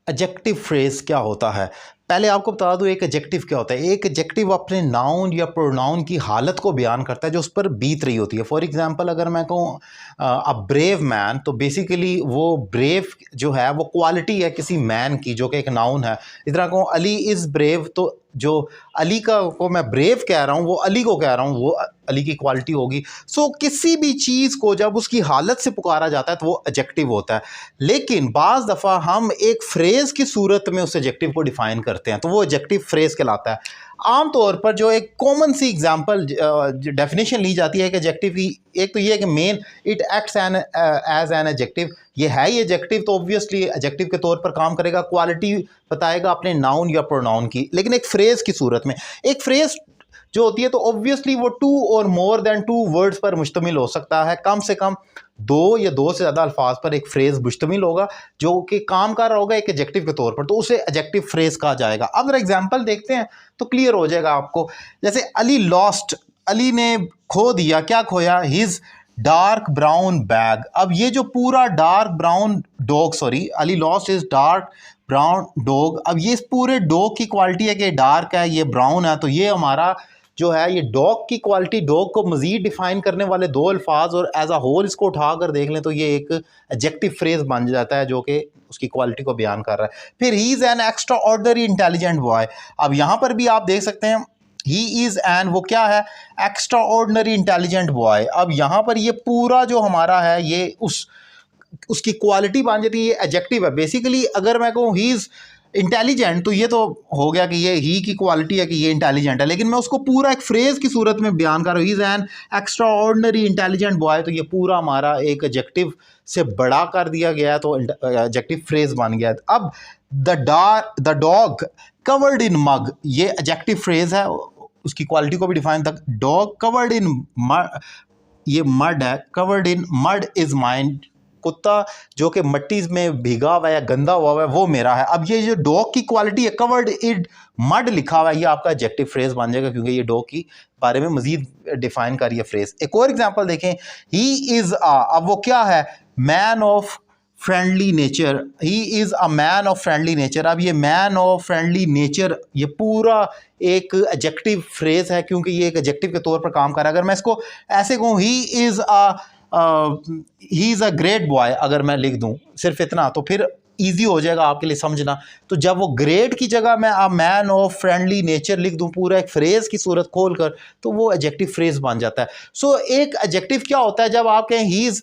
Adjective phrase क्या होता है? पहले आपको बता दूं एक एडजेक्टिव क्या होता है। एक एडजेक्टिव अपने नाउन या प्रोनाउन की हालत को बयान करता है जो उस पर बीत रही होती है। फॉर एग्जांपल अगर मैं कहूँ अ ब्रेव मैन, तो बेसिकली वो ब्रेव जो है वो क्वालिटी है किसी मैन की जो कि एक नाउन है। इस तरह कहूँ अली इज़ ब्रेव, तो जो अली का को मैं ब्रेव कह रहा हूँ वो अली को कह रहा हूँ, वो अली की क्वालिटी होगी। सो किसी भी चीज़ को जब उसकी हालत से पुकारा जाता है तो वो एडजेक्टिव होता है। लेकिन बाज़ दफ़ा हम एक फ्रेज़ की सूरत में उस एडजेक्टिव को डिफ़ाइन करते हैं तो वो एडजेक्टिव फ्रेज़ कहलाता है। आम तौर पर जो एक कॉमन सी एग्जांपल डेफिनेशन ली जाती है कि एडजेक्टिव की, एक तो ये है कि main it acts as an adjective. ये है ही एडजेक्टिव तो ऑब्वियसली एडजेक्टिव के तौर पर काम करेगा, क्वालिटी बताएगा अपने नाउन या प्रोनाउन की। लेकिन एक फ्रेज़ की सूरत में, एक फ्रेज़ जो होती है तो ऑब्वियसली वो टू और मोर देन टू वर्ड्स पर मुश्तमिल हो सकता है। कम से कम दो या दो से ज़्यादा अल्फाज पर एक फ्रेज़ मुश्तमिल होगा जो कि काम कर रहा होगा एक एडजेक्टिव के तौर पर, तो उसे एडजेक्टिव फ्रेज़ कहा जाएगा। अगर एग्जांपल देखते हैं तो क्लियर हो जाएगा आपको। जैसे अली लॉस्ट, अली ने खो दिया, क्या खोया? His dark brown bag. अब ये जो पूरा dark brown dog, sorry, Ali lost is dark brown dog. अब ये इस पूरे डॉग की क्वालिटी है कि डार्क है, ये ब्राउन है, तो ये हमारा जो है ये डॉग की क्वालिटी। डॉग को मज़ीद डिफाइन करने वाले दो अल्फाज और एज अ होल इसको उठाकर देख लें तो ये एक एडजेक्टिव फ्रेज बन जाता है जो कि उसकी क्वालिटी को बयान कर रहा है। फिर he is an extra ordinary intelligent boy. अब यहाँ पर भी आप देख सकते हैं ही इज़ एन, वो क्या है? Extra ordinary intelligent boy. अब यहाँ पर ये पूरा जो हमारा है ये उसकी क्वालिटी बन जाती है, ये एडजेक्टिव है बेसिकली। अगर मैं कहूँ ही इज़ इंटेलिजेंट तो ये तो हो गया कि ये ही की क्वालिटी है कि ये इंटेलिजेंट है, लेकिन मैं उसको पूरा एक फ्रेज की सूरत में बयान कर रहा हूँ, he is an extra ordinary intelligent boy, तो ये पूरा हमारा एक एडजेक्टिव से बड़ा कर दिया गया है, तो एडजेक्टिव फ्रेज बन गया। अब द डॉग कवर्ड इन मग, ये एडजेक्टिव फ्रेज है, उसकी क्वालिटी को भी डिफाइन तक। डॉग कवर्ड इन मड, ये मड है, covered in mud is mind, कुत्ता जो कि मिट्टी में भीगा हुआ है, गंदा हुआ है, वो मेरा है। अब ये जो डॉग की क्वालिटी है, कवर्ड इन मड लिखा हुआ है, ये आपका एडजेक्टिव फ्रेज बन जाएगा क्योंकि ये डॉग की बारे में मजीद डिफाइन कर रही है फ्रेज। एक और एग्जांपल देखें, ही इज अब वो क्या है? Man of friendly nature, he is a man of friendly nature. अब ये मैन ऑफ फ्रेंडली नेचर ये पूरा एक एडजेक्टिव फ्रेज है क्योंकि ये एक एडजेक्टिव के तौर पर काम कर रहा है। अगर मैं इसको ऐसे कहूँ, he is a great boy, अगर मैं लिख दूँ सिर्फ इतना तो फिर ईजी हो जाएगा आपके लिए समझना। तो जब वो ग्रेट की जगह मैं a man of friendly nature लिख दूँ पूरा एक फ्रेज की सूरत खोल कर, तो वो एडजेक्टिव फ्रेज बन जाता है। सो एक एडजेक्टिव क्या होता है? जब आप कहें ही इज़